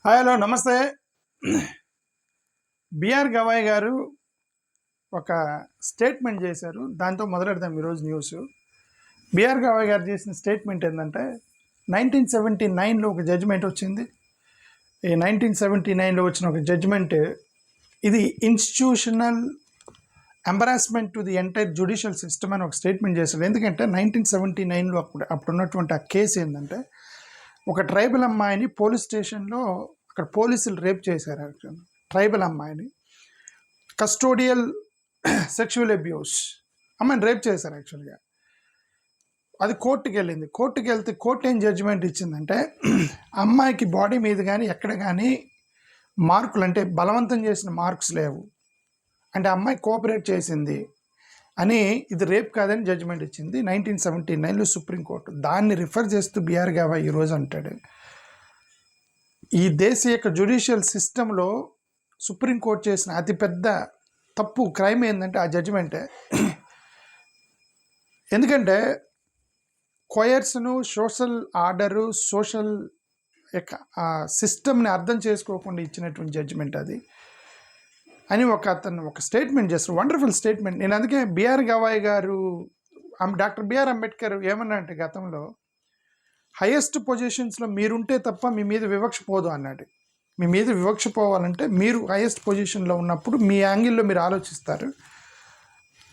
Hi hello నమస్తే. BR Gavai గారు ఒక స్టేట్మెంట్ చేశారు. దాంతో మొదలెడదాం ఈరోజు న్యూస్. బిఆర్ గవాయ్ గారు చేసిన స్టేట్మెంట్ ఏంటంటే 1979లో ఒక జడ్జిమెంట్ వచ్చింది. ఈ 1979లో వచ్చిన ఒక జడ్జిమెంట్ ఇది institutional embarrassment to the entire judicial system అని ఒక స్టేట్మెంట్ చేశారు. ఎందుకంటే 1979లో అప్పుడు ఉన్నటువంటి ఆ కేసు ఏంటంటే ఒక ట్రైబల్ అమ్మాయిని పోలీస్ స్టేషన్లో అక్కడ పోలీసులు రేప్ చేశారు. యాక్చువల్ ట్రైబల్ అమ్మాయిని కస్టోడియల్ సెక్షువల్ అబ్యూస్ అమ్మాయిని రేప్ చేశారు. యాక్చువల్గా అది కోర్టుకి వెళ్ళింది. కోర్టుకి వెళ్తే కోర్టు ఏం జడ్జిమెంట్ ఇచ్చిందంటే అమ్మాయికి బాడీ మీద కానీ ఎక్కడ కానీ మార్కులు అంటే బలవంతం చేసిన మార్క్స్ లేవు, అంటే అమ్మాయి కోఆపరేట్ చేసింది అని, ఇది రేప్ కాదని జడ్జిమెంట్ ఇచ్చింది 1979లో సుప్రీంకోర్టు. దాన్ని రిఫర్ చేస్తూ బిఆర్ గవాయ్ ఈరోజు అంటాడు, ఈ దేశ యొక్క జ్యుడిషియల్ సిస్టంలో సుప్రీంకోర్టు చేసిన అతిపెద్ద తప్పు క్రైమ్ ఏంటంటే ఆ జడ్జిమెంటే. ఎందుకంటే కోయర్స్ను సోషల్ ఆర్డరు సోషల్ యొక్క సిస్టమ్ని అర్థం చేసుకోకుండా ఇచ్చినటువంటి జడ్జిమెంట్ అది అని అతను ఒక స్టేట్మెంట్ చేస్తారు. Wonderful statement. నేను అందుకే బిఆర్ గవాయ్ గారు, డాక్టర్ బిఆర్ అంబేద్కర్ ఏమన్నా అంటే గతంలో హైయెస్ట్ పొజిషన్స్లో మీరుంటే తప్ప మీ మీద వివక్ష పోదు అన్నాడు. మీ మీద వివక్ష పోవాలంటే మీరు హైయెస్ట్ పొజిషన్లో ఉన్నప్పుడు మీ యాంగిల్లో మీరు ఆలోచిస్తారు,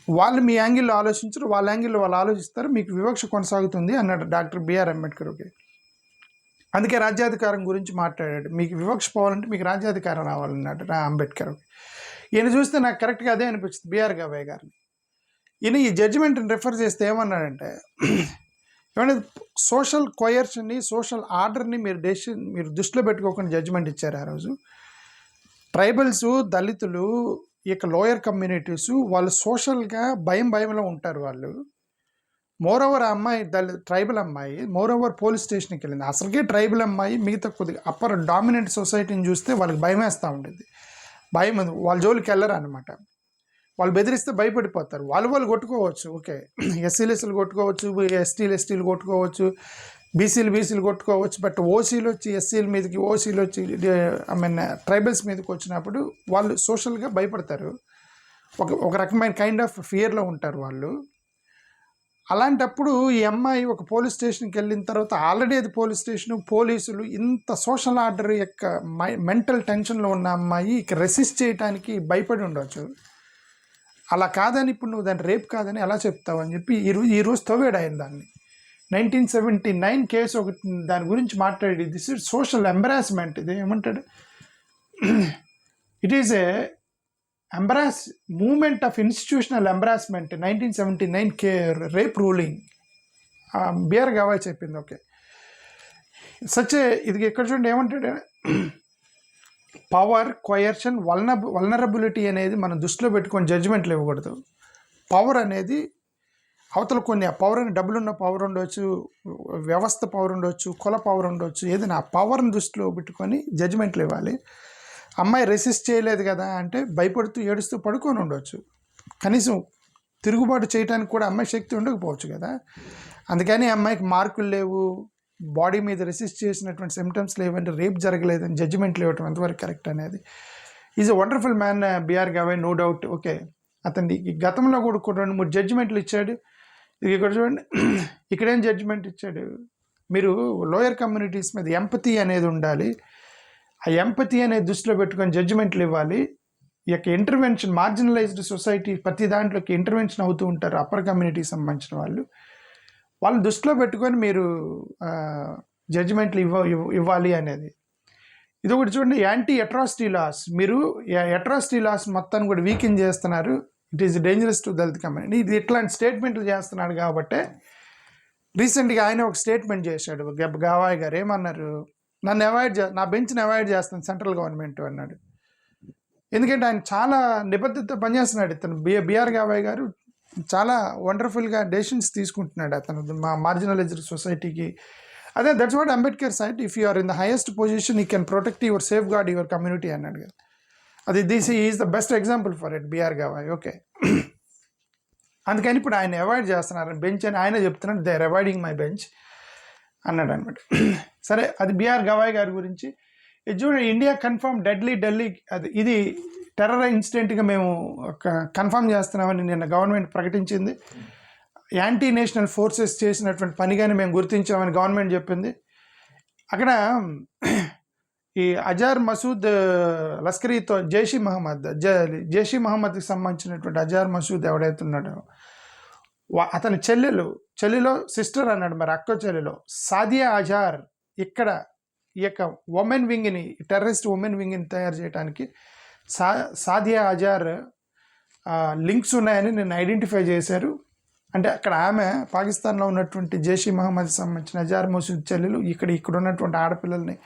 వాళ్ళు మీ యాంగిల్లో ఆలోచించరు, వాళ్ళ యాంగిల్లో వాళ్ళు ఆలోచిస్తారు, మీకు వివక్ష కొనసాగుతుంది అన్నాడు డాక్టర్ బిఆర్ అంబేద్కర్కి. అందుకే రాజ్యాధికారం గురించి మాట్లాడాడు. మీకు వివక్ష పోవాలంటే మీకు రాజ్యాధికారం రావాలన్నాడు అంబేద్కర్కి. ఈయన చూస్తే నాకు కరెక్ట్గా అదే అనిపించింది బిఆర్ గవాయ్ గారిని. ఈయన ఈ జడ్జిమెంట్ని రిఫర్ చేస్తే ఏమన్నాడంటే, ఏమంటే సోషల్ కోయర్షన్ని సోషల్ ఆర్డర్ని మీరు దృష్టిలో పెట్టుకోకుండా జడ్జిమెంట్ ఇచ్చారు ఆ రోజు. ట్రైబల్స్, దళితులు, ఇక లోయర్ కమ్యూనిటీస్ వాళ్ళు సోషల్గా భయంలో ఉంటారు వాళ్ళు. మోరోవర్ ఆ అమ్మాయి ట్రైబల్ అమ్మాయి మోరోవర్ పోలీస్ స్టేషన్కి వెళ్ళింది. అసలుకే ట్రైబల్ అమ్మాయి మిగతా కొద్దిగా అప్పర్ డామినెంట్ సొసైటీని చూస్తే వాళ్ళకి భయం వేస్తూ ఉండేది. భయం వాళ్ళ జోలికి వెళ్ళరు అనమాట. వాళ్ళు బెదిరిస్తే భయపడిపోతారు. వాళ్ళు కొట్టుకోవచ్చు, ఓకే, ఎస్సీలు కొట్టుకోవచ్చు, ఎస్టీలు కొట్టుకోవచ్చు, బీసీలు కొట్టుకోవచ్చు. బట్ ఓసీలు వచ్చి ఎస్సీల మీదకి, ఓసీలు వచ్చి ట్రైబల్స్ మీదకి వచ్చినప్పుడు వాళ్ళు సోషల్గా భయపడతారు. ఒక రకమైన కైండ్ ఆఫ్ ఫియర్లో ఉంటారు వాళ్ళు. అలాంటప్పుడు ఈ అమ్మాయి ఒక పోలీస్ స్టేషన్కి వెళ్ళిన తర్వాత ఆల్రెడీ అది పోలీస్ స్టేషను, పోలీసులు, ఇంత సోషల్ ఆర్డర్ యొక్క మెంటల్ టెన్షన్లో ఉన్న అమ్మాయి ఇక రెసిస్ట్ చేయడానికి భయపడి ఉండవచ్చు. అలా కాదని ఇప్పుడు నువ్వు దాన్ని రేప్ కాదని ఎలా చెప్తావు అని చెప్పి ఈరోజు తవ్వేడు ఆయన దాన్ని. 1979 కేసు ఒకటి దాని గురించి మాట్లాడి, దిస్ ఇస్ సోషల్ ఎంబరాస్మెంట్. ఇది ఏమంటాడు, it is a moment of institutional embarrassment 1979 rape ruling BR Gavai చెప్పింది. ఓకే, ఇది ఎక్కడ చూడండి ఏమంటాడు, పవర్, కోయర్షన్, వల్నరబిలిటీ అనేది మనం దృష్టిలో పెట్టుకొని జడ్జిమెంట్లు ఇవ్వకూడదు. పవర్ అనేది అవతల కొన్ని పవర్ అని డబ్బులున్న పవర్ ఉండవచ్చు, వ్యవస్థ పవర్ ఉండవచ్చు, కుల పవర్ ఉండవచ్చు, ఏదైనా ఆ పవర్ని దృష్టిలో పెట్టుకొని జడ్జిమెంట్లు ఇవ్వాలి. అమ్మాయి రెసిస్ట్ చేయలేదు కదా అంటే భయపడుతూ ఏడుస్తూ పడుకొని ఉండవచ్చు. కనీసం తిరుగుబాటు చేయడానికి కూడా అమ్మాయి శక్తి ఉండకపోవచ్చు కదా. అందుకని అమ్మాయికి మార్కులు లేవు, బాడీ మీద రెసిస్ట్ చేసినటువంటి సిమ్టమ్స్ లేవంటే రేప్ జరగలేదని జడ్జిమెంట్లు ఇవ్వటం ఎంతవరకు కరెక్ట్ అనేది. Is a wonderful man BR Gavai, no doubt. Okay, అతన్ని గతంలో కూడా 2-3 జడ్జిమెంట్లు ఇచ్చాడు. ఇది ఇక్కడ చూడండి, ఇక్కడేం జడ్జిమెంట్ ఇచ్చాడు, మీరు లోయర్ కమ్యూనిటీస్ మీద ఎంపతి అనేది ఉండాలి, ఆ ఎంపతి అనేది దృష్టిలో పెట్టుకొని జడ్జిమెంట్లు ఇవ్వాలి. ఈ యొక్క ఇంటర్వెన్షన్, మార్జినలైజ్డ్ సొసైటీ ప్రతి దాంట్లోకి ఇంటర్వెన్షన్ అవుతూ ఉంటారు అప్పర్ కమ్యూనిటీకి సంబంధించిన వాళ్ళని దృష్టిలో పెట్టుకొని మీరు జడ్జిమెంట్లు ఇవ్వాలి అనేది. ఇది ఒకటి చూడండి, యాంటీ అట్రాసిటీ లాస్. మీరు అట్రాసిటీ లాస్ మొత్తాన్ని కూడా వీకెన్ చేస్తున్నారు. It is dangerous to Dalit community. ఇది ఇట్లాంటి స్టేట్మెంట్లు చేస్తున్నాడు కాబట్టి రీసెంట్గా ఆయన ఒక స్టేట్మెంట్ చేశాడు గవాయ్ గారు. ఏమన్నారు, నా బెంచ్ని అవాయిడ్ చేస్తాను సెంట్రల్ గవర్నమెంట్ అన్నాడు. ఎందుకంటే ఆయన చాలా నిబద్ధత పనిచేస్తున్నాడు. ఇతను బిఆర్ గవాయ్ గారు చాలా వండర్ఫుల్గా డెసిషన్స్ తీసుకుంటున్నాడు అతను మా మార్జినలైజ్డ్ సొసైటీకి. అదే that's what Ambedkar said, if you are in the highest position you can protect your, safeguard your community అన్నాడు కదా. This is the best example for it BR Gavai. Okay, అందుకని ఇప్పుడు ఆయన అవాయిడ్ చేస్తున్నారు బెంచ్ అని ఆయన చెప్తున్నాడు, they are avoiding my bench అన్నాడు అనమాట. సరే, అది బిఆర్ గవాయ్ గారి గురించి. ఇది చూడండి, ఇండియా కన్ఫర్మ్ ఢిల్లీ ఇది టెర్రర్ ఇన్సిడెంట్గా మేము కన్ఫర్మ్ చేస్తున్నామని నిన్న గవర్నమెంట్ ప్రకటించింది. యాంటీ నేషనల్ ఫోర్సెస్ చేసినటువంటి పనిగాని మేము గుర్తించామని గవర్నమెంట్ చెప్పింది. అక్కడ ఈ అజార్ మసూద్ లస్కరీతో జైషీ మహమ్మద్కి సంబంధించినటువంటి అజార్ మసూద్ ఎవడైతే ఉన్నాడో అతని చెల్లిలో సిస్టర్ అన్నాడు, మరి అక్క చెల్లిలో సాదియా అజార్ ఇక్కడ ఈ యొక్క ఉమెన్ వింగ్ని, టెర్రరిస్ట్ ఉమెన్ వింగ్ని తయారు చేయడానికి సాదియా అజార్ లింక్స్ ఉన్నాయని నేను ఐడెంటిఫై చేశారు. అంటే అక్కడ ఆమె పాకిస్తాన్లో ఉన్నటువంటి జైషీ మహమ్మద్కి సంబంధించిన అజార్ మసూద్ చెల్లెలు ఇక్కడ ఉన్నటువంటి ఆడపిల్లల్ని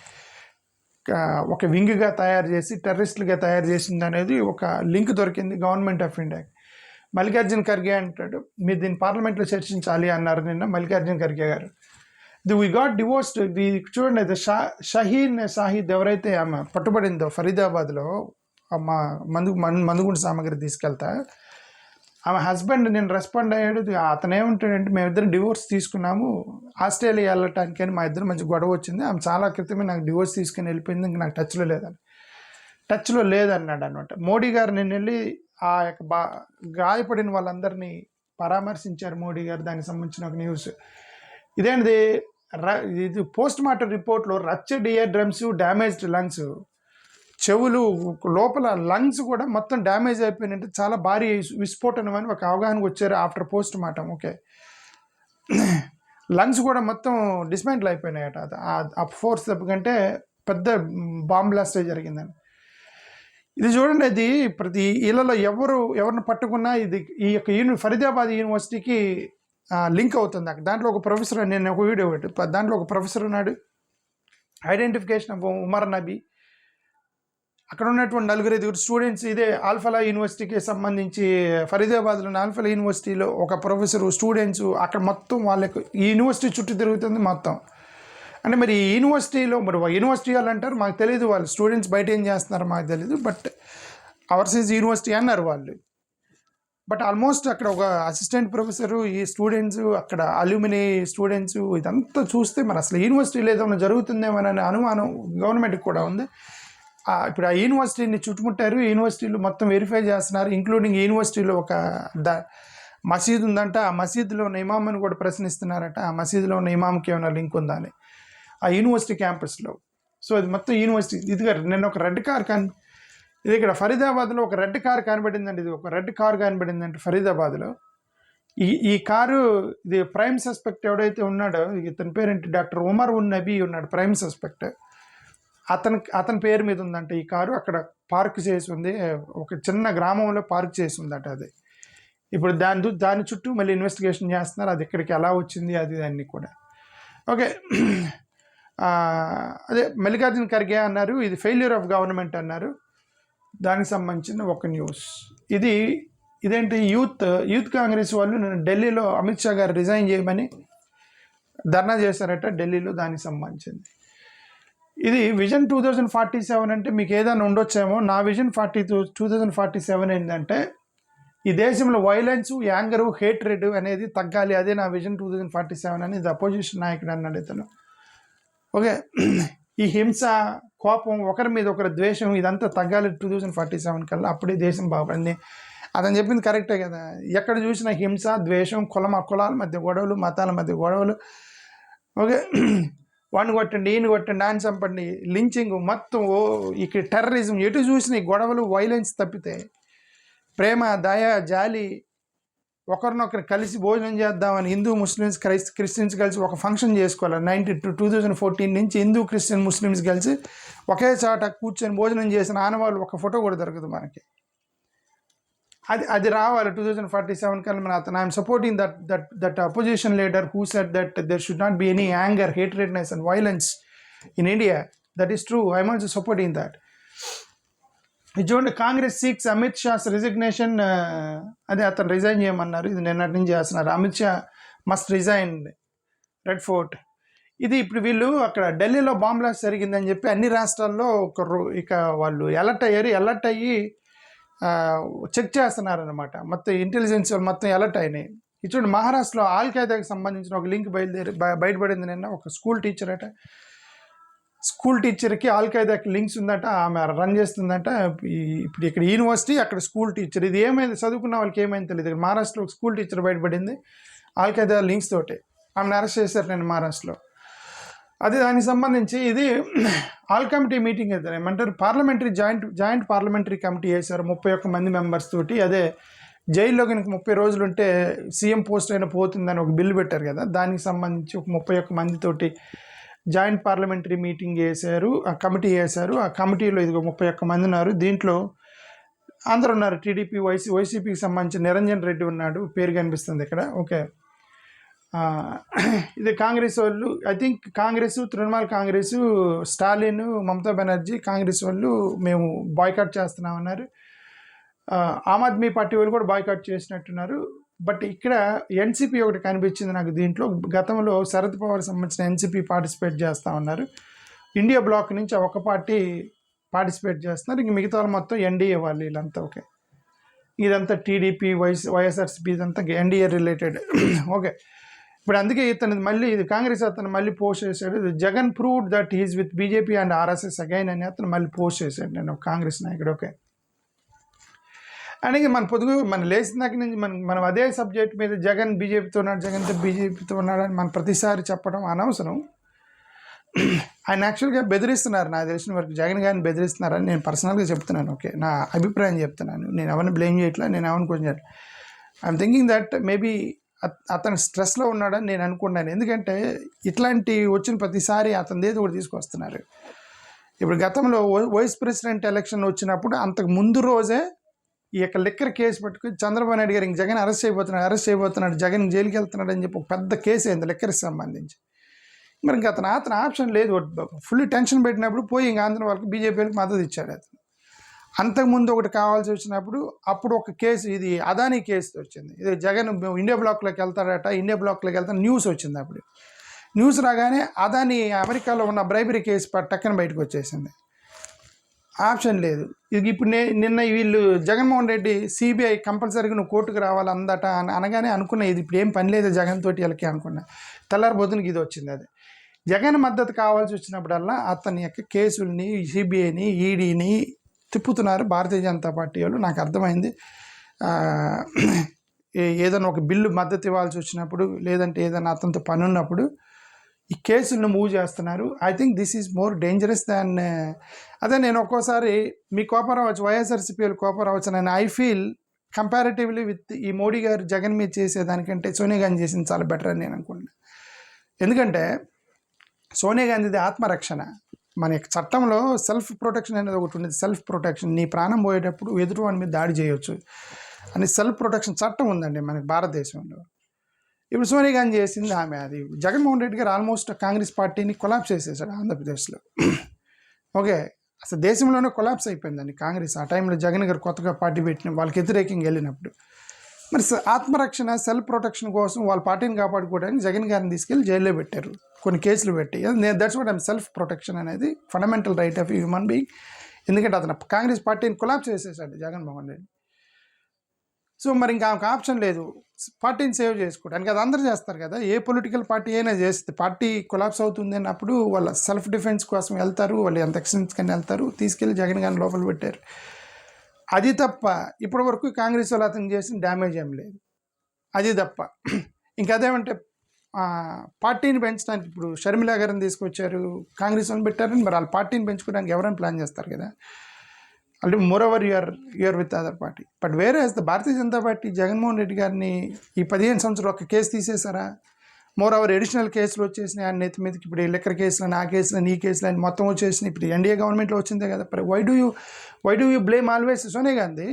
ఒక వింగ్గా తయారు చేసి టెర్రరిస్టులుగా తయారు చేసింది అనేది ఒక లింక్ దొరికింది గవర్నమెంట్ ఆఫ్ ఇండియాకి. మల్లికార్జున ఖర్గే అంటాడు, మీరు దీన్ని పార్లమెంట్లో చర్చించాలి అన్నారు నిన్న మల్లికార్జున ఖర్గే గారు. We got divorced. చూడండి, అది షహీన్ షాహిద్ ఎవరైతే ఆమె పట్టుబడిందో ఫరీదాబాద్లో మందుగుండు సామాగ్రి తీసుకెళ్తా, ఆమె హస్బెండ్ నేను రెస్పాండ్ అయ్యాడు. అతను ఏమంటాడంటే, మేమిద్దరం డివోర్స్ తీసుకున్నాము, ఆస్ట్రేలియా వెళ్ళటానికి అని మా ఇద్దరు మంచి గొడవ వచ్చింది, ఆమె చాలా క్రితమే నాకు డివోర్స్ తీసుకుని వెళ్ళిపోయింది, ఇంక నాకు టచ్లో లేదన్నాడు అనమాట. మోడీ గారు నేను వెళ్ళి ఆ యొక్క గాయపడిన వాళ్ళందరినీ పరామర్శించారు మోడీ గారు. దానికి సంబంధించిన ఒక న్యూస్ ఇదేంటిది, ఇది పోస్ట్ మార్టం రిపోర్ట్లో ruptured year drums, damaged lungs, చెవులు లోపల లంగ్స్ కూడా మొత్తం డ్యామేజ్ అయిపోయినట్టు చాలా భారీ విస్ఫోటనం అని ఒక అవగాహనకు వచ్చారు after post mortem. Okay, lungs కూడా మొత్తం డిస్మెంటల్ అయిపోయినాయట. ఆ ఫోర్స్ కంటే పెద్ద బాంబ్ బ్లాస్టే జరిగిందని. ఇది చూడండి, అది ప్రతి ఇళ్లలో ఎవరిని పట్టుకున్నా ఇది ఈ యొక్క ఫరీదాబాద్ యూనివర్సిటీకి లింక్ అవుతుంది. అక్కడ దాంట్లో ఒక ప్రొఫెసర్, నేను ఒక వీడియో పెట్టి దాంట్లో ఒక ప్రొఫెసర్ ఉన్నాడు, ఐడెంటిఫికేషన్ ఆఫ్ ఉమర్ నబీ. అక్కడ ఉన్నటువంటి 4-5 స్టూడెంట్స్ ఇదే ఆల్ఫలా యూనివర్సిటీకి సంబంధించి ఫరీదాబాద్లోని ఆల్ఫలా యూనివర్సిటీలో ఒక ప్రొఫెసరు, స్టూడెంట్స్ అక్కడ మొత్తం వాళ్ళకు ఈ యూనివర్సిటీ చుట్టూ తిరుగుతుంది మొత్తం. అంటే మరి ఈ యూనివర్సిటీలో మరి యూనివర్సిటీ వాళ్ళు అంటారు, మాకు తెలియదు వాళ్ళు స్టూడెంట్స్ బయట ఏం చేస్తున్నారో మాకు తెలియదు, బట్ అవర్స్ ఈజ్ యూనివర్సిటీ అన్నారు వాళ్ళు. బట్ ఆల్మోస్ట్ అక్కడ ఒక అసిస్టెంట్ ప్రొఫెసరు, ఈ స్టూడెంట్స్, అక్కడ అల్యూమినీ స్టూడెంట్స్, ఇదంతా చూస్తే మరి అసలు యూనివర్సిటీలో ఏదైనా జరుగుతుందేమోననే అనుమానం గవర్నమెంట్కి కూడా ఉంది. ఇప్పుడు ఆ యూనివర్సిటీని చుట్టుముట్టారు, యూనివర్సిటీలో మొత్తం వెరిఫై చేస్తున్నారు, ఇంక్లూడింగ్ యూనివర్సిటీలో ఒక మసీదు ఉందంట, ఆ మసీదులో ఉన్న ఇమామ్ని కూడా ప్రశ్నిస్తున్నారట, ఆ మసీదులో ఉన్న ఇమామ్కి ఏమైనా లింక్ ఉందా అని ఆ యూనివర్సిటీ క్యాంపస్లో. సో అది మొత్తం యూనివర్సిటీ. ఇదిగా నిన్న ఒక రెడ్ కార్ ఇది ఇక్కడ ఫరీదాబాద్లో ఒక రెడ్ కార్ కనబడిందండి. ఇది ఒక రెడ్ కార్ కనబడిందంటే ఫరీదాబాద్లో. ఈ కారు, ఇది ప్రైమ్ సస్పెక్ట్ ఎవడైతే ఉన్నాడో, ఇతని పేరేంటి, డాక్టర్ ఉమర్ ఉన్ నబీ ఉన్నాడు ప్రైమ్ సస్పెక్ట్. అతని పేరు మీద ఉందంట ఈ కారు. అక్కడ పార్క్ చేసి ఉంది, ఒక చిన్న గ్రామంలో పార్క్ చేసి ఉందట. అది ఇప్పుడు దాని చుట్టూ మళ్ళీ ఇన్వెస్టిగేషన్ చేస్తున్నారు, అది ఇక్కడికి ఎలా వచ్చింది అది అన్నీ కూడా. ఓకే, అదే మల్లికార్జున ఖర్గే అన్నారు ఇది ఫెయిల్యూర్ ఆఫ్ గవర్నమెంట్ అన్నారు. దానికి సంబంధించిన ఒక న్యూస్ ఇదేంటి, యూత్ కాంగ్రెస్ వాళ్ళు నేను ఢిల్లీలో అమిత్ షా గారు రిజైన్ చేయమని ధర్నా చేశారట ఢిల్లీలో. దానికి సంబంధించింది ఇది విజన్ 2047 అంటే మీకు ఏదైనా ఉండొచ్చేమో. నా విజన్ 2047 ఏంటంటే ఈ దేశంలో వైలెన్స్, యాంగరు, హేట్రెడ్ అనేది తగ్గాలి, అదే నా విజన్ 2047 అని ఇది అపోజిషన్ నాయకుడు అన్నాడు ఇతను. ఓకే, ఈ హింస, కోపం, ఒకరి మీద ఒకరి ద్వేషం, ఇదంతా తగ్గాలి 2047 కల్లా, అప్పుడే దేశం బాగుపడింది. అతను చెప్పింది కరెక్టే కదా. ఎక్కడ చూసినా హింస, ద్వేషం, కులాల మధ్య గొడవలు, మతాల మధ్య గొడవలు. ఓకే, వాడిని కొట్టండి, ఈయన కొట్టండి, ఆయన చంపండి, లించింగ్, మొత్తం ఇక్కడ టెర్రరిజం, ఎటు చూసిన గొడవలు, వైలెన్స్ తప్పితే ప్రేమ, దయ, జాలి, ఒకరినొకరు కలిసి భోజనం చేద్దామని హిందూ, ముస్లిమ్స్, క్రిస్టియన్స్ కలిసి ఒక ఫంక్షన్ చేసుకోవాలి. 2014 నుంచి హిందూ, క్రిస్టియన్, ముస్లిమ్స్ కలిసి ఒకే చాట కూర్చొని భోజనం చేసిన ఆనవాళ్ళు ఒక ఫోటో కూడా దొరకదు మనకి. అది రావాలి 2047 కల్లా. మన అతను I'm supporting that opposition leader who said that there should not be any anger, hatredness and violence in India. That is true. I'm also supporting that. ఇది చూడండి, కాంగ్రెస్ సీక్స్ అమిత్ షాస్ రిజిగ్నేషన్. అదే అతను రిజైన్ చేయమన్నారు, ఇది నిన్నటి నుంచి చేస్తున్నారు. Amit Shah must resign, red fort. ఇది ఇప్పుడు వీళ్ళు అక్కడ ఢిల్లీలో బాంబ్ బ్లాస్ట్ జరిగిందని చెప్పి అన్ని రాష్ట్రాల్లో ఇక వాళ్ళు అలర్ట్ అయ్యి చెక్ చేస్తున్నారనమాట. మొత్తం ఇంటెలిజెన్స్ వాళ్ళు మొత్తం అలర్ట్ అయినాయి. ఇది చూడండి, మహారాష్ట్రలో ఆల్ ఖైదాకి సంబంధించిన ఒక లింక్ బయటపడింది నిన్న. ఒక స్కూల్ టీచర్ అట స్కూల్ టీచర్కి ఆల్ఖైదాకి లింక్స్ ఉందట, ఆమె రన్ చేస్తుందట. ఇప్పుడు ఇక్కడ యూనివర్సిటీ, అక్కడ స్కూల్ టీచర్. ఇది ఏమైంది, చదువుకున్న వాళ్ళకి ఏమైంది తెలియదు. ఇక్కడ మహారాష్ట్రలో ఒక స్కూల్ టీచర్ బయటపడింది ఆల్ఖైదా లింక్స్ తోటి. ఆమెను అరెస్ట్ చేశారు నేను మహారాష్ట్రలో. అది దానికి సంబంధించి ఇది ఆల్ కమిటీ మీటింగ్ అయితే ఏమంటారు, పార్లమెంటరీ జాయింట్ పార్లమెంటరీ కమిటీ వేశారు 31 మంది మెంబర్స్ తోటి. అదే జైల్లో కనుక 30 రోజులు ఉంటే సీఎం పోస్ట్ అయినా పోతుందని ఒక బిల్లు పెట్టారు కదా, దానికి సంబంధించి ఒక 31 మందితోటి జాయింట్ పార్లమెంటరీ మీటింగ్ వేశారు, ఆ కమిటీ వేశారు. ఆ కమిటీలో ఇదిగో 31 మంది ఉన్నారు. దీంట్లో అందరు ఉన్నారు. టీడీపీ, వైసీపీకి సంబంధించి నిరంజన్ రెడ్డి ఉన్నాడు, పేరు కనిపిస్తుంది ఇక్కడ. ఓకే, ఇది కాంగ్రెస్ వాళ్ళు, ఐ థింక్ కాంగ్రెస్, తృణమూల్ కాంగ్రెస్, స్టాలిన్, మమతా బెనర్జీ, కాంగ్రెస్ వాళ్ళు మేము బాయ్కాట్ చేస్తున్నామన్నారు. ఆమ్ ఆద్మీ పార్టీ వాళ్ళు కూడా బాయ్కాట్ చేసినట్టున్నారు. బట్ ఇక్కడ ఎన్సీపీ ఒకటి కనిపించింది నాకు దీంట్లో. గతంలో శరద్ పవార్ సంబంధించిన ఎన్సీపీ పార్టిసిపేట్ చేస్తూ ఉన్నారు. ఇండియా బ్లాక్ నుంచి ఒక పార్టీ పార్టిసిపేట్ చేస్తున్నారు. ఇంక మిగతా వాళ్ళు మొత్తం ఎన్డీఏ వాళ్ళు, వీళ్ళంతా. ఓకే, ఇదంతా టీడీపీ, వైఎస్ఆర్సీపీ, ఇదంతా ఎన్డీఏ రిలేటెడ్. ఓకే, ఇప్పుడు అందుకే ఇతను మళ్ళీ ఇది కాంగ్రెస్ అతను మళ్ళీ పోస్ట్ చేశాడు, Jagan proved that he's with BJP and RSS again అని అతను మళ్ళీ పోస్ట్ చేశాడు. నేను కాంగ్రెస్ నాయకుడు. ఓకే, అని మన లేచిన దగ్గర నుంచి మనం అదే సబ్జెక్ట్ మీద జగన్ బీజేపీతో ఉన్నాడు, జగన్తో బీజేపీతో ఉన్నాడు అని మనం ప్రతిసారి చెప్పడం అనవసరం. ఆయన యాక్చువల్గా బెదిరిస్తున్నారు, నాకు తెలిసిన వరకు జగన్ గారిని బెదిరిస్తున్నారని నేను పర్సనల్గా చెప్తున్నాను. ఓకే, నా అభిప్రాయం చెప్తున్నాను. నేను ఎవరిని బ్లేమ్ చేయట్లా, నేను ఎవరిని కొంచెం ఐఎమ్ థింకింగ్ దట్ మేబీ అతను స్ట్రెస్లో ఉన్నాడని నేను అనుకున్నాను. ఎందుకంటే ఇట్లాంటి వచ్చిన ప్రతిసారి అతని ఏదో ఒకటి తీసుకొస్తున్నారు. ఇప్పుడు గతంలో వైస్ ప్రెసిడెంట్ ఎలక్షన్ వచ్చినప్పుడు అంతకు ముందు రోజే ఈ యొక్క లిక్కర్ కేసు పట్టుకుని చంద్రబాబు నాయుడు గారు జగన్ అరెస్ట్ చేయబోతున్నాడు, జగన్ జైలుకి వెళ్తున్నాడు అని చెప్పి ఒక పెద్ద కేసు అయింది లిక్కర్కి సంబంధించి. మరి ఇంకా అతను ఆప్షన్ లేదు, ఫుల్ టెన్షన్ పెట్టినప్పుడు పోయి ఇంకా ఆంధ్ర వాళ్ళకి బీజేపీ వాళ్ళకి మద్దతు ఇచ్చాడు అతను. అంతకుముందు ఒకటి కావాల్సి వచ్చినప్పుడు అప్పుడు ఒక కేసు, ఇది అదానీ కేసు వచ్చింది. ఇది జగన్ ఇండియా బ్లాక్లోకి వెళ్తాడట, ఇండియా బ్లాక్లోకి వెళ్తాను న్యూస్ వచ్చింది. అప్పుడు న్యూస్ రాగానే అదానీ అమెరికాలో ఉన్న బ్రైబరీ కేసు టక్కన బయటకు వచ్చేసింది. ఆప్షన్ లేదు. ఇది ఇప్పుడు నిన్న వీళ్ళు జగన్మోహన్ రెడ్డి సిబిఐ కంపల్సరీగా నువ్వు కోర్టుకు రావాలి అందట అనగానే అనుకున్నా ఇది ఇప్పుడు ఏం పని లేదు జగన్ తోటి వీళ్ళకి అనుకున్నా. తెల్లారిపోతునికి ఇది వచ్చింది. అది జగన్ మద్దతు కావాల్సి వచ్చినప్పుడల్లా అతని యొక్క కేసుల్ని, సిబిఐని, ఈడీని తిప్పుతున్నారు భారతీయ జనతా పార్టీ వాళ్ళు. నాకు అర్థమైంది. ఏదైనా ఒక బిల్లు మద్దతు ఇవ్వాల్సి వచ్చినప్పుడు, లేదంటే ఏదైనా అతనితో పని ఉన్నప్పుడు ఈ కేసులను మూవ్ చేస్తున్నారు. I think this is more dangerous than. అదే నేను ఒక్కోసారి మీ కోపం రావచ్చు, వైఎస్ఆర్సీపీ వాళ్ళు కోపం రావచ్చు, నేను ఐ ఫీల్ కంపారిటివ్లీ విత్ ఈ మోడీ గారు జగన్ మీద చేసేదానికంటే సోనియా గాంధీ చేసింది చాలా బెటర్ అని నేను అనుకుంటున్నాను. ఎందుకంటే సోనియా గాంధీది ఆత్మరక్షణ. మన చట్టంలో సెల్ఫ్ ప్రొటెక్షన్ అనేది ఒకటి ఉండేది. సెల్ఫ్ ప్రొటెక్షన్, నీ ప్రాణం పోయేటప్పుడు ఎదుటి వాడి మీద దాడి చేయవచ్చు అని సెల్ఫ్ ప్రొటెక్షన్ చట్టం ఉందండి మనకి భారతదేశంలో. ఇప్పుడు సోనియా గాంధీ చేసింది ఆమె. అది జగన్మోహన్ రెడ్డి గారు ఆల్మోస్ట్ కాంగ్రెస్ పార్టీని కొలాప్స్ చేసేసాడు ఆంధ్రప్రదేశ్లో. ఓకే, అసలు దేశంలోనే కొలాప్స్ అయిపోయిందండి కాంగ్రెస్ ఆ టైంలో. జగన్ గారు కొత్తగా పార్టీ పెట్టిన వాళ్ళకి వ్యతిరేకంగా వెళ్ళినప్పుడు మరి ఆత్మరక్షణ, సెల్ఫ్ ప్రొటెక్షన్ కోసం వాళ్ళ పార్టీని కాపాడుకోవడానికి జగన్ గారిని తీసుకెళ్ళి జైల్లో పెట్టారు, కొన్ని కేసులు పెట్టి. That's what I'm self protection అనేది fundamental right of human being. ఎందుకంటే అతను కాంగ్రెస్ పార్టీని కొలాప్స్ చేసేసాడు జగన్మోహన్ రెడ్డి. సో మరి ఇంకా ఆమెకు ఆప్షన్ లేదు పార్టీని సేవ్ చేసుకోవడానికి. అది అందరూ చేస్తారు కదా, ఏ పొలిటికల్ పార్టీ అయినా చేస్తే. పార్టీ కొలాప్స్ అవుతుంది అన్నప్పుడు వాళ్ళ సెల్ఫ్ డిఫెన్స్ కోసం వెళ్తారు, వాళ్ళు ఎంత ఎక్స్టెన్స్ కానీ వెళ్తారు. తీసుకెళ్ళి జగన్ గారిని లోపల పెట్టారు. అది తప్ప ఇప్పటి వరకు కాంగ్రెస్ వాళ్ళు అతను చేసిన డ్యామేజ్ ఏం లేదు. అది తప్ప ఇంకా అదేమంటే పార్టీని పెంచడానికి ఇప్పుడు షర్మిలా గారిని తీసుకొచ్చారు, కాంగ్రెస్ వాళ్ళని పెట్టారని. మరి వాళ్ళ పార్టీని పెంచుకోవడానికి ఎవరైనా ప్లాన్ చేస్తారు కదా. అంటే moreover you are with other party. But వేరే భారతీయ జనతా పార్టీ జగన్మోహన్ రెడ్డి గారిని ఈ 15 సంవత్సరాలు ఒక కేసు తీసేశారా? మోరోవర్ అడిషనల్ కేసులు వచ్చేసినాయి ఆయన నెత్తి మీదకి. ఇప్పుడు లిక్కర్ కేసులని, ఆ కేసులని, ఈ కేసులని మొత్తం వచ్చేసినాయి. ఇప్పుడు ఎన్డీఏ గవర్నమెంట్లో వచ్చిందే కదా. Why do you blame always Sonia Gandhi?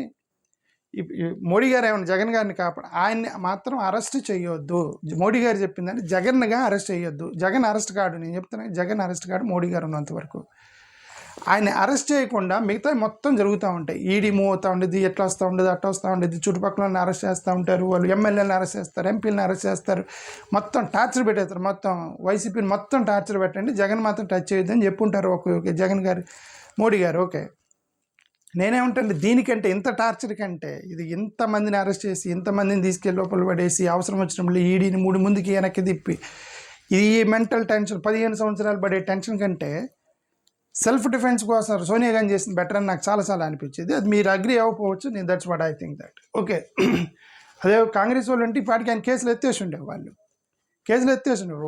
Modi గారు ఏమన్నా జగన్ గారిని ఆయన్ని మాత్రం అరెస్ట్ చేయొద్దు. మోడీ గారు చెప్పిందంటే జగన్గా అరెస్ట్ చేయొద్దు. జగన్ అరెస్ట్ కాడు, నేను చెప్తున్నాను, జగన్ అరెస్ట్ కాడు మోడీ గారు ఉన్నంతవరకు. ఆయన అరెస్ట్ చేయకుండా మిగతా మొత్తం జరుగుతూ ఉంటాయి. ఈడీ మూవ్ అవుతూ ఉండేది, ఎట్లా వస్తూ ఉండేది, అట్లా వస్తూ ఉండేది. చుట్టుపక్కల అరెస్ట్ చేస్తూ ఉంటారు, వాళ్ళు ఎమ్మెల్యేలను అరెస్ట్ చేస్తారు, ఎంపీలను అరెస్ట్ చేస్తారు, మొత్తం టార్చర్ పెట్టేస్తారు. మొత్తం వైసీపీని మొత్తం టార్చర్ పెట్టండి, జగన్ మాత్రం టచ్ చేయొద్దని చెప్పుంటారు. ఓకే జగన్ గారు, మోడీ గారు. ఓకే, నేనేమంటే దీనికంటే ఇంత టార్చర్ కంటే ఇది ఇంతమందిని అరెస్ట్ చేసి ఇంతమందిని తీసుకెళ్ళి లోపల పడేసి అవసరం వచ్చినప్పుడు ఈడీని 3 ముందుకి వెనక్కి తిప్పి ఈ మెంటల్ టెన్షన్ 15 సంవత్సరాలు పడే టెన్షన్ కంటే సెల్ఫ్ డిఫెన్స్ కోసం సోనియా గాంధీ చేసిన బెటర్ అని నాకు చాలాసార్లు అనిపించేది. అది మీరు అగ్రి అవ్వకపోవచ్చు, నేను that's what I think that. Okay, అదే కాంగ్రెస్ వాళ్ళు అంటే ఇప్పటికి ఆయన కేసులు ఎత్తేసి ఉండేవి,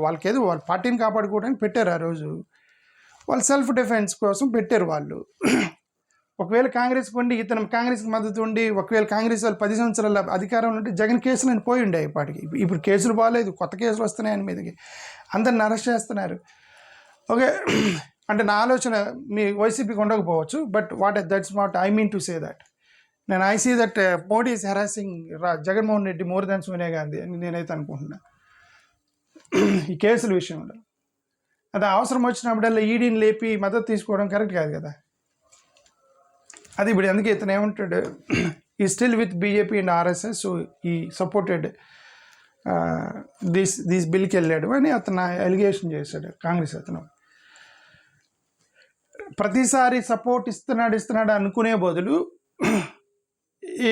వాళ్ళకి ఏదో వాళ్ళ పార్టీని కాపాడుకోవడానికి పెట్టారు ఆ రోజు, వాళ్ళు సెల్ఫ్ డిఫెన్స్ కోసం పెట్టారు వాళ్ళు. ఒకవేళ కాంగ్రెస్ ఉండి ఇతను కాంగ్రెస్కి మద్దతు ఉండి ఒకవేళ కాంగ్రెస్ వాళ్ళు 10 సంవత్సరాల అధికారంలో ఉంటే జగన్ కేసులు అని పోయి ఉండే ఇప్పటికి. ఇప్పుడు కేసులు బాగాలేదు, కొత్త కేసులు వస్తున్నాయి ఆయన మీదకి, అందరిని అరెస్ట్ చేస్తున్నారు. ఓకే, అంటే నా ఆలోచన మీ వైసీపీకి ఉండకపోవచ్చు, but that's what I mean to say that. I see that Modi is harassing Jaganmohan Reddy more than Sonia Gandhi అని నేనైతే అనుకుంటున్నా ఈ కేసుల విషయంలో. అది అవసరం వచ్చినప్పుడల్లా ఈడీని లేపి మద్దతు తీసుకోవడం కరెక్ట్ కాదు కదా. అది ఇప్పుడు అందుకే ఇతను ఏమంటాడు, ఈ still with BJP and RSS, so ఈ సపోర్టెడ్ దిస్ బిల్కి వెళ్ళాడు అని అతను ఎలిగేషన్ చేశాడు కాంగ్రెస్ అతను. ప్రతిసారి సపోర్ట్ ఇస్తున్నాడు అనుకునే బదులు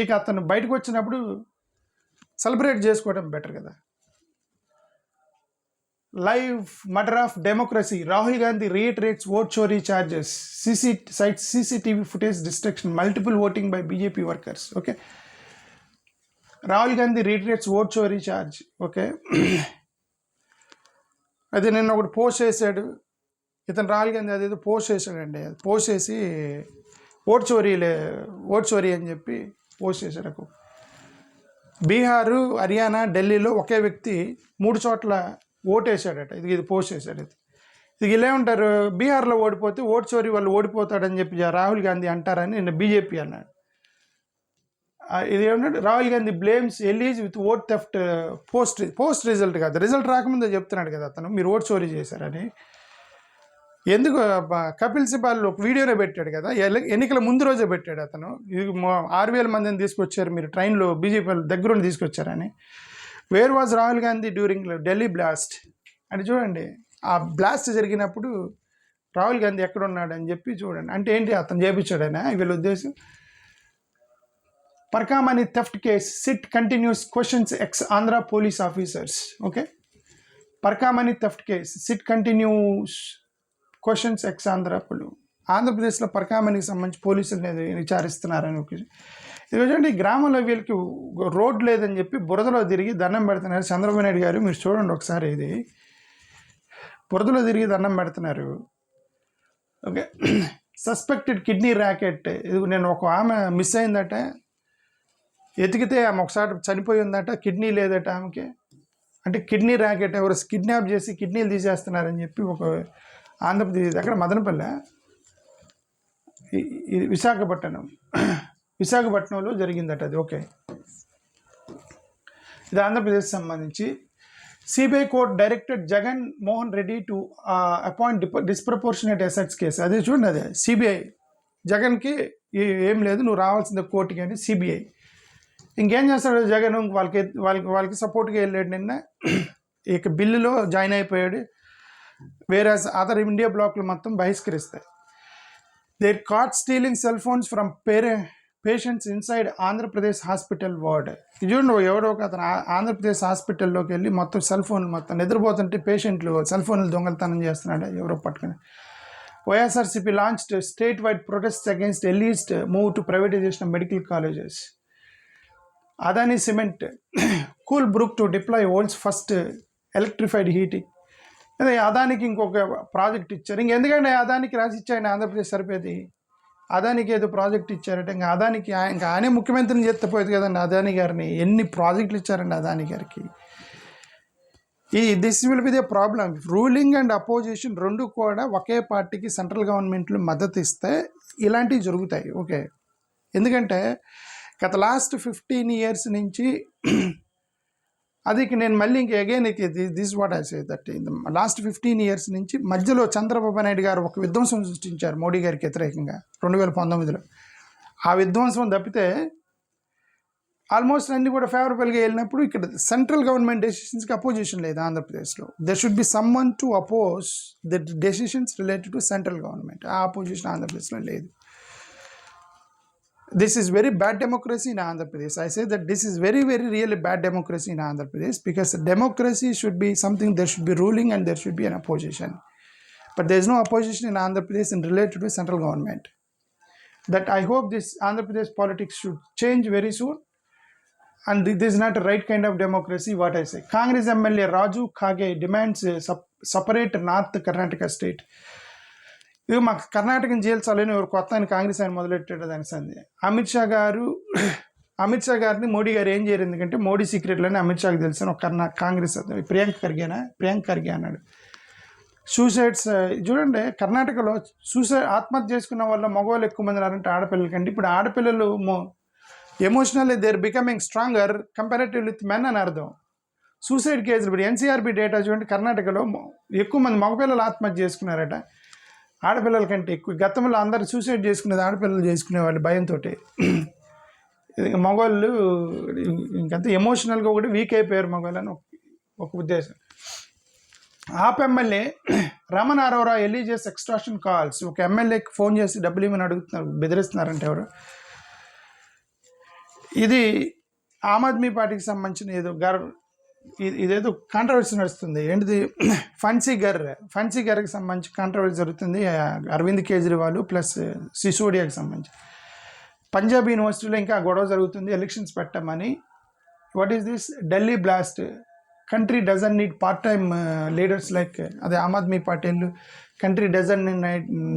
ఇక అతను బయటకు వచ్చినప్పుడు సెలబ్రేట్ చేసుకోవడం బెటర్ కదా. Live murder of democracy, Rahul Gandhi reiterates vote chori charges, CCTV footage destruction, multiple voting by BJP workers. Okay, Rahul Gandhi reiterates vote chori charge. Okay, అది నిన్న ఒకటి పోస్ట్ చేశాడు ఇతను, రాహుల్ గాంధీ అదేదో పోస్ట్ చేశాడండి. అది పోస్ట్ చేసి ఓట్ చోరీ అని చెప్పి పోస్ట్ చేశాడు. బీహారు, హర్యానా, ఢిల్లీలో ఒకే వ్యక్తి 3 చోట్ల ఓటేసాడట. ఇది పోస్ట్ చేశాడు. ఇది ఇలా ఉంటారు, బీహార్లో ఓడిపోతే ఓట్ చోరీ వాళ్ళు ఓడిపోతాడని చెప్పి రాహుల్ గాంధీ అంటారని నిన్న బీజేపీ అన్నాడు. ఇది ఏమన్నాడు, Rahul Gandhi blames alleges with vote theft post result కాదు, రిజల్ట్ రాకముందే చెప్తున్నాడు కదా అతను, మీరు ఓట్ చోరీ చేశారని. ఎందుకు కపిల్ సిబాల్ ఒక వీడియోనే పెట్టాడు కదా, ఎన్నికల ముందు రోజే పెట్టాడు అతను. ఇది 6,000 మందిని తీసుకొచ్చారు మీరు ట్రైన్లో, బీజేపీ దగ్గరుండి తీసుకొచ్చారని. Where was Rahul Gandhi during Delhi blast అని చూడండి. ఆ బ్లాస్ట్ జరిగినప్పుడు రాహుల్ గాంధీ ఎక్కడున్నాడు అని చెప్పి చూడండి. అంటే ఏంటి, అతను చేయించాడైనా వీళ్ళ ఉద్దేశం. Parakamani theft case, SIT continues questions ex Andhra police officers. Okay, parakamani theft case, SIT continues questions ex ఆంధ్రప్రదేశ్లో పర్కామణికి సంబంధించి పోలీసులు విచారిస్తున్నారని. ఇది చూడండి, గ్రామంలో వీళ్ళకి రోడ్ లేదని చెప్పి బురదలో తిరిగి దండం పెడుతున్నారు చంద్రబాబు నాయుడు గారు. మీరు చూడండి ఒకసారి, ఇది బురదలో తిరిగి దండం పెడుతున్నారు. Okay, suspected kidney racket. ఇది నేను ఒక ఆమె మిస్ అయిందట, ఎతికితే ఆమె ఒకసారి చనిపోయి ఉందట, కిడ్నీ లేదట ఆమెకి. అంటే కిడ్నీ ర్యాకెట్ ఎవరు కిడ్నాప్ చేసి కిడ్నీలు తీసేస్తున్నారని చెప్పి ఒక ఆంధ్రప్రదేశ్ దగ్గర మదనపల్లె, విశాఖపట్నంలో జరిగిందట అది. ఓకే, ఇది ఆంధ్రప్రదేశ్ సంబంధించి. CBI court directed Jagan Mohan Reddy to appoint disproportionate assets case. అదే చూడండి, అదే సిబిఐ జగన్కి ఏం లేదు, నువ్వు రావాల్సిందే కోర్టుకి అని సిబిఐ. ఇంకేం చేస్తాడు జగన్, వాళ్ళకి సపోర్ట్గా వెళ్ళాడు నిన్న. ఇక బిల్లులో జాయిన్ అయిపోయాడు. వేరే అదర్ ఇండియా బ్లాక్లు మొత్తం బహిష్కరిస్తాయి. There caught stealing cell phones from patients inside Andhra Pradesh hospital ward. ఇది చూడండి, ఎవరో ఒక అతను ఆంధ్రప్రదేశ్ హాస్పిటల్లోకి వెళ్ళి మొత్తం సెల్ ఫోన్లు మొత్తం నిద్రపోతుంటే పేషెంట్లు సెల్ ఫోన్లు దొంగతనం చేస్తున్నాడు ఎవరో పట్టుకుని. YSRCP launched state wide protest against alleged move to privatization of medical colleges. Adani cement Coolbrook to deploy world's first electrified heating. అదే అదానికి ఇంకొక ప్రాజెక్ట్ ఇచ్చారు. ఇంకెందుకంటే అదానికి రాసి ఇచ్చాయని ఆంధ్రప్రదేశ్ సరిపోయేది. అదానికి ఏదో ప్రాజెక్ట్ ఇచ్చారట, ఇంకా అదానికి ఇంకా ఆయనే ముఖ్యమంత్రిని చెత్తపోయేది కదండి అదానీ గారిని. ఎన్ని ప్రాజెక్టులు ఇచ్చారండి అదానీ గారికి. This will be the problem. Ruling and opposition రెండు కూడా ఒకే పార్టీకి సెంట్రల్ గవర్నమెంట్లు మద్దతు ఇస్తే ఇలాంటివి జరుగుతాయి. ఓకే, ఎందుకంటే గత లాస్ట్ 15 years నుంచి అది నేను మళ్ళీ ఇంక again this what I say that in the last 15 years నుంచి మధ్యలో చంద్రబాబు నాయుడు గారు ఒక విధ్వంసం సృష్టించారు మోడీ గారికి వ్యతిరేకంగా 2019లో. ఆ విధ్వంసం తప్పితే ఆల్మోస్ట్ అన్ని కూడా ఫేవరబుల్గా వెళ్ళినప్పుడు ఇక్కడ సెంట్రల్ గవర్నమెంట్ డెసిషన్స్కి అపోజిషన్ లేదు ఆంధ్రప్రదేశ్లో. There should be someone to oppose the decisions related to central government. ఆ అపోజిషన్ ఆంధ్రప్రదేశ్లో లేదు. This is very bad democracy in Andhra Pradesh. I say that this is very, very really bad democracy in Andhra Pradesh, because democracy should be something, there should be ruling and there should be an opposition. but there is no opposition in Andhra Pradesh in related to central government. That I hope this Andhra Pradesh politics should change very soon, and this is not a right kind of democracy, what I say. Congress MLA Raju Khage demands a separate North Karnataka state. ఇది మాకు కర్ణాటకని చేల్చాలని ఎవరు కొత్త ఆయన కాంగ్రెస్ ఆయన మొదలెట్టాడు దాని సంది. అమిత్ షా గారిని మోడీ గారు ఏం చేయరు, ఎందుకంటే మోడీ సీక్రెట్లని అమిత్ షాకి తెలిసిన ఒక కాంగ్రెస్ ప్రియాంక్ ఖర్గే అన్నాడు. సూసైడ్స్ చూడండి, కర్ణాటకలో ఆత్మహత్య చేసుకున్న వల్ల మగవాళ్ళు ఎక్కువ మంది ఉన్నారంటే ఆడపిల్లల కంటే. ఇప్పుడు ఆడపిల్లలు emotionally they are becoming stronger comparative with men అని అర్థం. సూసైడ్ కేసులు ఇప్పుడు ఎన్సీఆర్బీ డేటా చూడండి, కర్ణాటకలో ఎక్కువ మంది మగపిల్లలు ఆత్మహత్య చేసుకున్నారట ఆడపిల్లల కంటే ఎక్కువ. గతంలో అందరు సూసైడ్ చేసుకునేది ఆడపిల్లలు చేసుకునేవాళ్ళు భయంతో. మగవాళ్ళు ఇంకంత ఎమోషనల్గా కూడా వీక్ అయిపోయారు మగవాళ్ళు అని ఒక ఉద్దేశం. AAP MLA Raman Arora alleges extraction calls. ఒక ఎమ్మెల్యేకి ఫోన్ చేసి డబ్బులు ఇవ్వమని అడుగుతున్నారు, బెదిరిస్తున్నారంటే ఎవరు. ఇది ఆమ్ ఆద్మీ పార్టీకి సంబంధించిన ఇదేదో కాంట్రవర్సీ నడుస్తుంది. ఏంటిది, ఫన్సీ గర్కి సంబంధించి కాంట్రవర్సీ జరుగుతుంది. అరవింద్ కేజ్రీవాల్ ప్లస్ సిసోడియాకి సంబంధించి. పంజాబ్ యూనివర్సిటీలో ఇంకా గొడవ జరుగుతుంది, ఎలక్షన్స్ పెట్టమని. What is this Delhi blast? Country doesn't need part time leaders like, అదే Aam Aadmi party country doesn't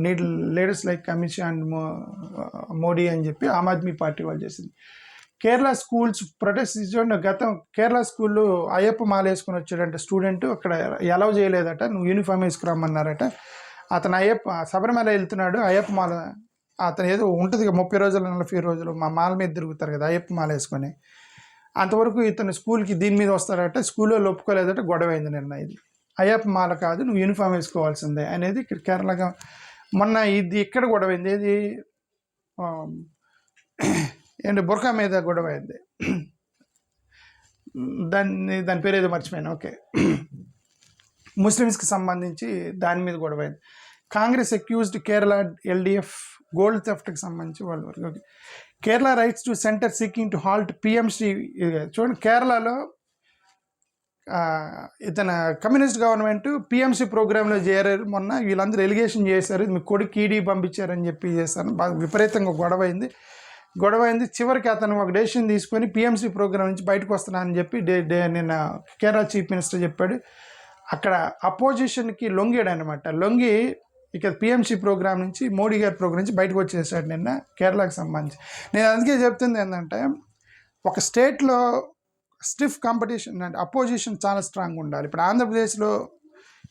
need leaders like Amit Shah and Modi అని చెప్పి ఆమ్ ఆద్మీ పార్టీ వాళ్ళు చేసింది. కేరళ స్కూల్స్ ప్రొటెస్ట్ చూడండి. కేరళ స్కూల్లో అయ్యప్ప మాల వేసుకొని వచ్చాడంట స్టూడెంట్, అక్కడ అలౌ చేయలేదట, నువ్వు యూనిఫామ్ వేసుకురమ్మన్నారట. అతను శబరిమల వెళ్తున్నాడు, అయ్యప్ప మాల అతను ఏదో ఉంటుంది 30 రోజులు 40 రోజులు మా మాల మీద తిరుగుతారు కదా అయ్యప్ప మాల వేసుకొని. అంతవరకు ఇతను స్కూల్కి దీని మీద వస్తాడట, స్కూల్లో ఒప్పుకోలేదట, గొడవ అయింది నిన్న. ఇది అయ్యప్ప మాల కాదు, నువ్వు యూనిఫామ్ వేసుకోవాల్సిందే అనేది ఇక్కడ కేరళగా మొన్న ఇది ఇక్కడ గొడవ అయింది. ఏది ఏంటి బుర్కా మీద గొడవ అయింది, దాని పేరు ఏదో మర్చిపోయాను. ఓకే, ముస్లిమ్స్కి సంబంధించి దాని మీద గొడవ అయింది. Congress accused Kerala LDF gold థెఫ్ట్కి సంబంధించి వాళ్ళు. Okay, Kerala writes to centre seeking to halt PMC. చూడండి, కేరళలో ఇతను కమ్యూనిస్ట్ గవర్నమెంట్ పిఎంసి ప్రోగ్రాంలో చేరారు. మొన్న వీళ్ళందరూ ఎలిగేషన్ చేశారు, మీ కొడుకు ఈడీ పంపించారని చెప్పి చేశారు. బాగా విపరీతంగా గొడవ అయింది. చివరికి అతను ఒక డెసిషన్ తీసుకొని పిఎంసి ప్రోగ్రాం నుంచి బయటకు వస్తున్నానని చెప్పి నిన్న కేరళ చీఫ్ మినిస్టర్ చెప్పాడు. అక్కడ అపోజిషన్కి లొంగాడు అనమాట. లొంగి ఇక పిఎంసి ప్రోగ్రాం నుంచి మోడీ గారి ప్రోగ్రాం నుంచి బయటకు వచ్చేసాడు నిన్న కేరళకు సంబంధించి. నేను అందుకే చెప్తుంది ఏంటంటే, ఒక స్టేట్లో స్టిఫ్ కాంపిటీషన్ అంటే అపోజిషన్ చాలా స్ట్రాంగ్ ఉండాలి. ఇప్పుడు ఆంధ్రప్రదేశ్లో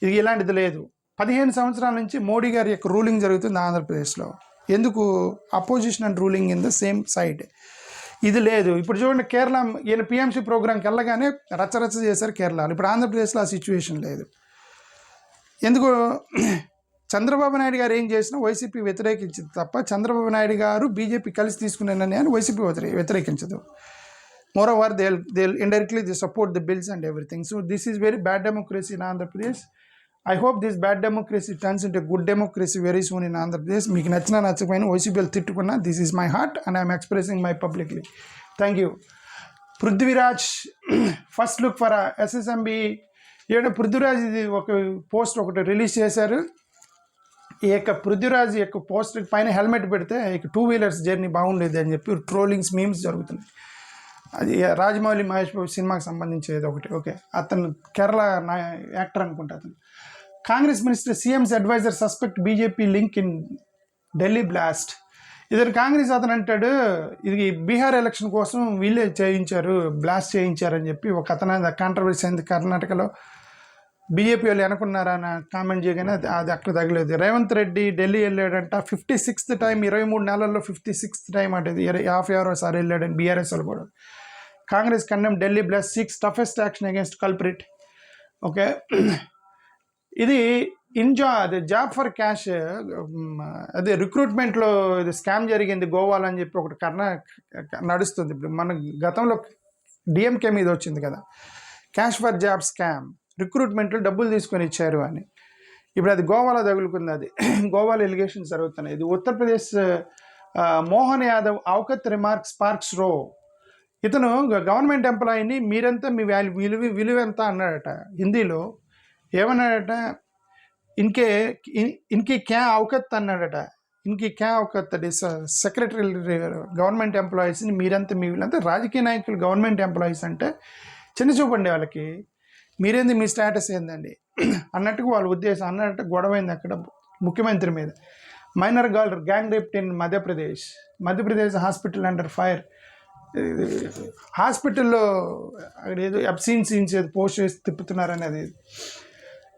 ఇది ఇలాంటిది లేదు. 15 సంవత్సరాల నుంచి మోడీ గారి యొక్క రూలింగ్ జరుగుతుంది ఆంధ్రప్రదేశ్లో. ఎందుకు? Opposition and ruling in the same side. ఇది లేదు. ఇప్పుడు చూడండి, కేరళ ఈయన పిఎంసి ప్రోగ్రాంకి వెళ్ళగానే రచ్చరచ్చ చేశారు కేరళలో. ఇప్పుడు ఆంధ్రప్రదేశ్లో ఆ సిచ్యువేషన్ లేదు. ఎందుకు? చంద్రబాబు నాయుడు గారు ఏం చేసినా వైసీపీ వ్యతిరేకించింది తప్ప, చంద్రబాబు నాయుడు గారు బీజేపీ కలిసి తీసుకునే నిర్ణయాన్ని YCP వ్యతిరేకించదు. Moreover, they'll indirectly they support the bills and everything. So this is very bad democracy in Andhra Pradesh. I hope this bad democracy turns into good democracy very soon in Andhra Pradesh. మీకు నచ్చకపోయినా వైసీపీలు తిట్టుకున్నా, this is my heart and I am expressing my publicly. Thank you. Prithviraj first look for SSMB. Prithviraj ఇది ఒక post ఒకటి release చేశారు. ఈ యొక్క పృథ్వీరాజ్ యొక్క post పైన హెల్మెట్ పెడితే ఇక 2 వీలర్స్ జర్నీ బాగుండేది అని చెప్పి ట్రోలింగ్స్ మీమ్స్ జరుగుతున్నాయి. అది రాజమౌళి మహేష్ బాబు సినిమాకి సంబంధించేది ఒకటి. ఓకే, అతను కేరళ యాక్టర్ అనుకుంటా. అతను Congress minister CM's adviser suspect BJP link in Delhi blast. ఇద్దరు కాంగ్రెస్ అతను అంటాడు, ఇది బీహార్ ఎలక్షన్ కోసం వీళ్ళే బ్లాస్ట్ చేయించారని చెప్పి ఒక అతను కాంట్రవర్సీ అయింది. కర్ణాటకలో బీజేపీ వాళ్ళు అనుకున్నారా అని కామెంట్ చేయగానే అది అక్కడ తగలేదు. రేవంత్ రెడ్డి ఢిల్లీ వెళ్ళాడంట 56th టైం, 23 నెలల్లో 56th టైం అంటే 56వ వెళ్ళాడని బీఆర్ఎస్ వాళ్ళు కూడా. Congress condemn Delhi blast, seeks toughest action against culprit. Okay, ఇది అది జాబ్ ఫర్ క్యాష్, అదే రిక్రూట్మెంట్లో ఇది స్కామ్ జరిగింది గోవాలో అని చెప్పి ఒకటి నడుస్తుంది. ఇప్పుడు మన గతంలో డిఎంకే మీద వచ్చింది కదా, క్యాష్ ఫర్ జాబ్ స్కామ్, రిక్రూట్మెంట్లో డబ్బులు తీసుకొని ఇచ్చారు అని. ఇప్పుడు అది గోవాలో తగులుకుంది. అది గోవాలో ఎలిగేషన్స్ జరుగుతున్నాయి. ఇది ఉత్తరప్రదేశ్ మోహన్ యాదవ్ అవకత్ రిమార్క్స్ స్పార్క్స్ రో. ఇతను గవర్నమెంట్ ఎంప్లాయీని మీరంతా మీ విలువ ఎంత అన్నాడట. హిందీలో ఏమన్నాడట, ఇన్కే ఇన్కి క్యా అవకత్ అన్నాడట. ఇన్కి క్యా అవకత్ అది సెక్రటరీ గవర్నమెంట్ ఎంప్లాయీస్ని మీరంతా మీ వీళ్ళంతా రాజకీయ నాయకులు గవర్నమెంట్ ఎంప్లాయీస్ అంటే చిన్న చూపండి వాళ్ళకి. మీరేంది మీ స్టేటస్ ఏందండి అన్నట్టుగా వాళ్ళ ఉద్దేశం. అన్నట్టు గొడవైంది అక్కడ ముఖ్యమంత్రి మీద. Minor girl gang raped in Madhya Pradesh hospital under fire. హాస్పిటల్లో అక్కడ ఏదో అబ్సీన్ సీన్స్ ఏదో పోస్ట్ చేసి తిప్పుతున్నారనేది.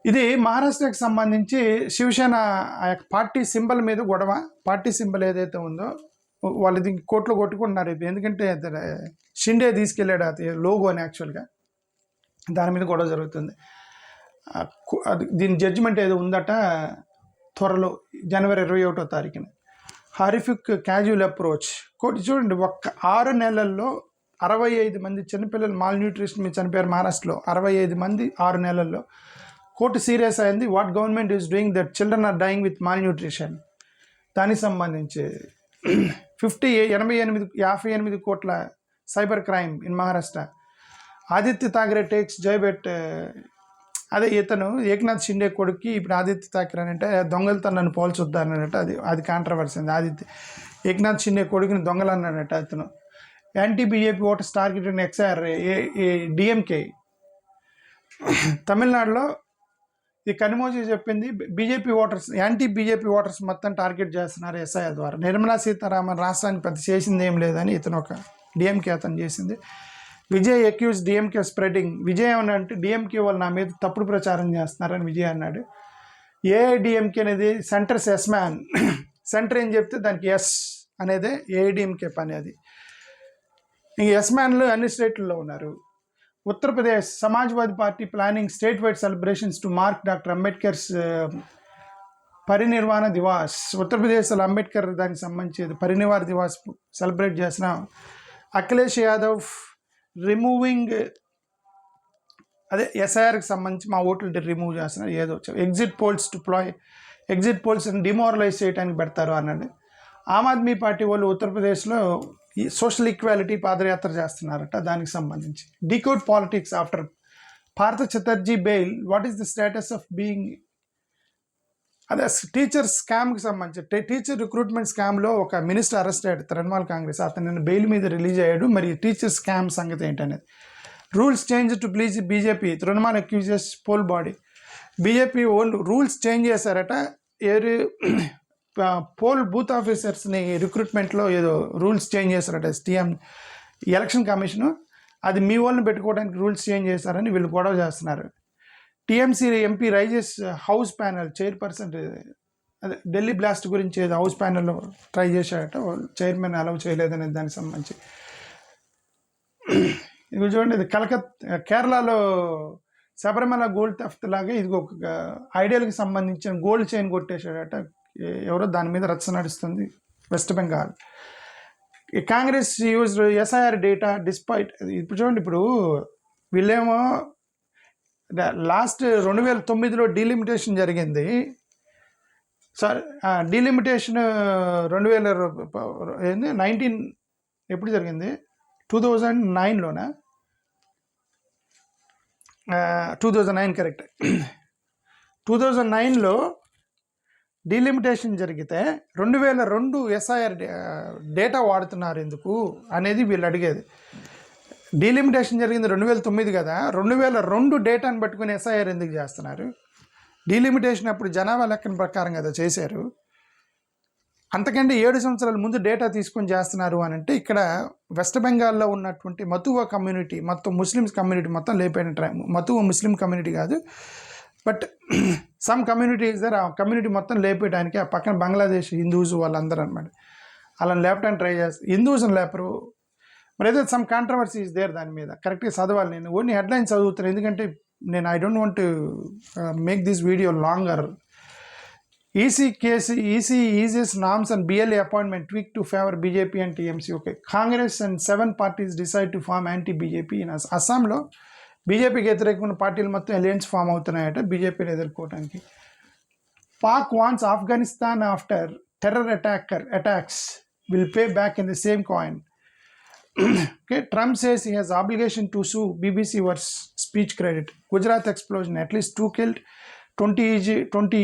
ఇది మహారాష్ట్రకి సంబంధించి శివసేన ఆ యొక్క పార్టీ సింబల్ మీద గొడవ. పార్టీ సింబల్ ఏదైతే ఉందో వాళ్ళు ఇది కోర్టులో కొట్టుకుంటున్నారు. ఇది ఎందుకంటే షిండే తీసుకెళ్ళాడు అది లోగోని, యాక్చువల్గా దాని మీద గొడవ జరుగుతుంది. దీని జడ్జిమెంట్ ఏదో ఉందట త్వరలో జనవరి 21వ తారీఖున. హారిఫిక్ క్యాజువల్ అప్రోచ్ కోర్టు చూడండి, ఒక్క 6 నెలల్లో 65 మంది చిన్నపిల్లలు మాల్ న్యూట్రిషన్ మీద చనిపోయారు మహారాష్ట్రలో. 65 మంది 6 నెలల్లో. కోర్టు సీరియస్ అయింది. What government is doing that children are dying with malnutrition. దానికి సంబంధించి 58 కోట్ల cyber crime in Maharashtra. Aaditya Thackeray takes jibe at. అదే ఇతను ఏక్నాథ్ షిండే కొడుక్కి ఇప్పుడు ఆదిత్య థాకరే అంటే దొంగలతో నన్ను పోల్చొద్దానట. అది కాంట్రవర్సీ. ఏక్నాథ్ షిండే కొడుకుని దొంగలు అన్నాడట అతను. Anti BJP voters target in XR DMK. తమిళనాడులో ఈ కనిమోజీ చెప్పింది, BJP voters anti BJP voters మొత్తం టార్గెట్ చేస్తున్నారు ఎస్ఐఆర్ ద్వారా. నిర్మలా సీతారామన్ రాష్ట్రానికి పెద్ద చేసింది ఏం లేదని ఇతను ఒక డిఎంకే అతను చేసింది. Vijay accuse DMK spreading. Vijay ఏమన్నంటే డిఎంకే వాళ్ళు నా మీద తప్పుడు ప్రచారం చేస్తున్నారని విజయ్ అన్నాడు. ఏఐడిఎంకే అనేది సెంటర్స్ ఎస్ మ్యాన్. సెంటర్ ఏం చెప్తే దానికి ఎస్ అనేదే ఏఐడిఎంకే పని. అది ఇంక ఎస్ మ్యాన్లు అన్ని స్టేట్లలో ఉన్నారు. Uttar Pradesh Samajwadi party planning state wide celebrations to mark doctor Ambedkar's Parinirvan Diwas. ఉత్తరప్రదేశ్లో అంబేద్కర్ దానికి సంబంధించి పరినిర్వాణ దివాస్ సెలబ్రేట్ చేస్తున్నాం. అఖిలేష్ యాదవ్ రిమూవింగ్ అదే ఎస్ఐఆర్కి సంబంధించి మా ఓట్లు రిమూవ్ చేస్తున్నారు. ఏదో ఎగ్జిట్ పోల్స్ డిమోరలైజ్ చేయడానికి పెడతారు అన్నాడు. ఆమ్ ఆద్మీ పార్టీ వాళ్ళు ఉత్తరప్రదేశ్లో ఈ సోషల్ ఈక్వాలిటీ పాదయాత్ర చేస్తున్నారట. దానికి సంబంధించి decode politics after Partha Chatterjee bail. What is the status of being. అదే టీచర్ స్కామ్కి సంబంధించి టీచర్ రిక్రూట్మెంట్ స్కామ్లో ఒక మినిస్టర్ అరెస్ట్ అయ్యాడు తృణమూల్ కాంగ్రెస్. అతను బెయిల్ మీద రిలీజ్ అయ్యాడు. మరి టీచర్ స్కామ్ సంగతి ఏంటనేది. Rules change to please BJP. Trinamool accuses poll body. BJP old rules change చేశారట. పోల్ బూత్ ఆఫీసర్స్ని రిక్రూట్మెంట్లో ఏదో రూల్స్ చేంజ్ చేశారట టీఎం ఎలక్షన్ కమిషను. అది మీ వాళ్ళని పెట్టుకోవడానికి రూల్స్ చేంజ్ చేశారని వీళ్ళు గొడవ చేస్తున్నారు. TMC MP raises house panel chairperson. అదే ఢిల్లీ బ్లాస్ట్ గురించి ఏదో హౌస్ ప్యానల్లో ట్రై చేశాడట, చైర్మన్ అలౌ చేయలేదనే దానికి సంబంధించి. ఇది చూడండి, ఇది కేరళలో శబరిమల గోల్డ్ థెఫ్ట్ లాగా ఇది ఒక ఐడియల్కి సంబంధించిన గోల్డ్ చైన్ కొట్టేశాడట ఎవరో. దాని మీద రచ్చ నడుస్తుంది west Bengal. Congress use SIR data despite. ఇప్పుడు చూడండి, ఇప్పుడు వీళ్ళేమో లాస్ట్ 2009లో డీలిమిటేషన్ జరిగింది. సారీ, డీలిమిటేషన్ 2019 ఎప్పుడు జరిగింది? 2009లోనా? 2009 కరెక్ట్. 2009లో డీలిమిటేషన్ జరిగితే 2002 ఎస్ఐఆర్ డేటా వాడుతున్నారు ఎందుకు అనేది వీళ్ళు అడిగేది. డీలిమిటేషన్ జరిగింది 2009 కదా, 2002 డేటాను పట్టుకుని ఎస్ఐఆర్ ఎందుకు చేస్తున్నారు? డీలిమిటేషన్ అప్పుడు జనాభా లెక్కన ప్రకారం కదా చేశారు. అంతకంటే 7 సంవత్సరాల ముందు డేటా తీసుకొని చేస్తున్నారు అని అంటే ఇక్కడ వెస్ట్ బెంగాల్లో ఉన్నటువంటి మతువా కమ్యూనిటీ మొత్తం ముస్లిమ్స్ కమ్యూనిటీ మొత్తం లేపైన మతువా ముస్లిం కమ్యూనిటీ కాదు, బట్ సమ్ కమ్యూనిటీస్ దగ్గర ఆ కమ్యూనిటీ మొత్తం లేపేయడానికి ఆ పక్కన బంగ్లాదేశ్ హిందూస్ వాళ్ళందరూ అనమాట అలా లేపడానికి ట్రై చేస్తారు. హిందూస్ని లేపరు. మరి ఏదో సమ్ కాంట్రవర్సీ ఇస్ దేర్ దాని మీద. కరెక్ట్గా చదవాలి. నేను ఓన్లీ హెడ్లైన్స్ చదువుతాను ఎందుకంటే నేను I don't want to make this video longer. EC eases norms and BLA appointment tweak to favour BJP and TMC. Okay, Congress and 7 parties decide to form anti BJP in అస్సాంలో. బీజేపీకి వ్యతిరేకమైన పార్టీలు మొత్తం alliance form అవుతున్నాయట బీజేపీని ఎదుర్కోవడానికి. Pak warns Afghanistan after terror attacks will pay back in the same coin. Okay, Trump says he has obligation to sue BBC worth speech credit. Gujarat explosion, at least 2 killed, 20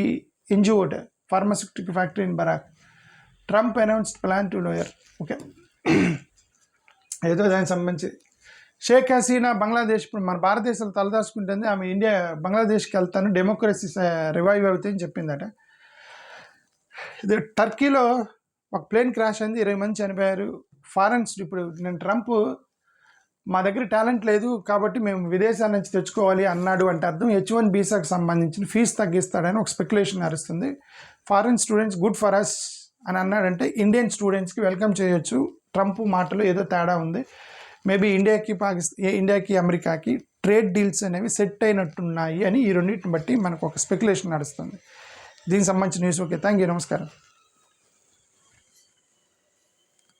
injured pharmaceutical factory in Barak. Trump announced plan to lower. Okay, ఏదో దానికి సంబంధించి షేక్ హసీనా బంగ్లాదేశ్, ఇప్పుడు మన భారతదేశంలో తలదాచుకుంటుంది, ఆమె బంగ్లాదేశ్కి వెళ్తాను, democracy revive అవుతాయని చెప్పిందట. ఇది టర్కీలో ఒక ప్లేన్ క్రాష్ అయింది, 20 మంది చనిపోయారు. ఫారెన్స్ ఇప్పుడు నేను ట్రంప్ మా దగ్గర టాలెంట్ లేదు కాబట్టి మేము విదేశాల నుంచి తెచ్చుకోవాలి అన్నాడు అంటే అర్థం H1 వీసాకి సంబంధించిన ఫీజు తగ్గిస్తాడని ఒక స్పెక్యులేషన్ నడుస్తుంది. Foreign students good for us అని అన్నాడంటే ఇండియన్ స్టూడెంట్స్కి వెల్కమ్ చేయొచ్చు. ట్రంప్ మాటలో ఏదో తేడా ఉంది. మేబీ ఇండియాకి అమెరికాకి ట్రేడ్ డీల్స్ అనేవి సెట్ అయినట్టున్నాయి అని ఈ రెండింటిని బట్టి మనకు ఒక స్పెక్యులేషన్ నడుస్తుంది. దీనికి సంబంధించిన న్యూస్. ఓకే, థ్యాంక్ యూ, నమస్కారం.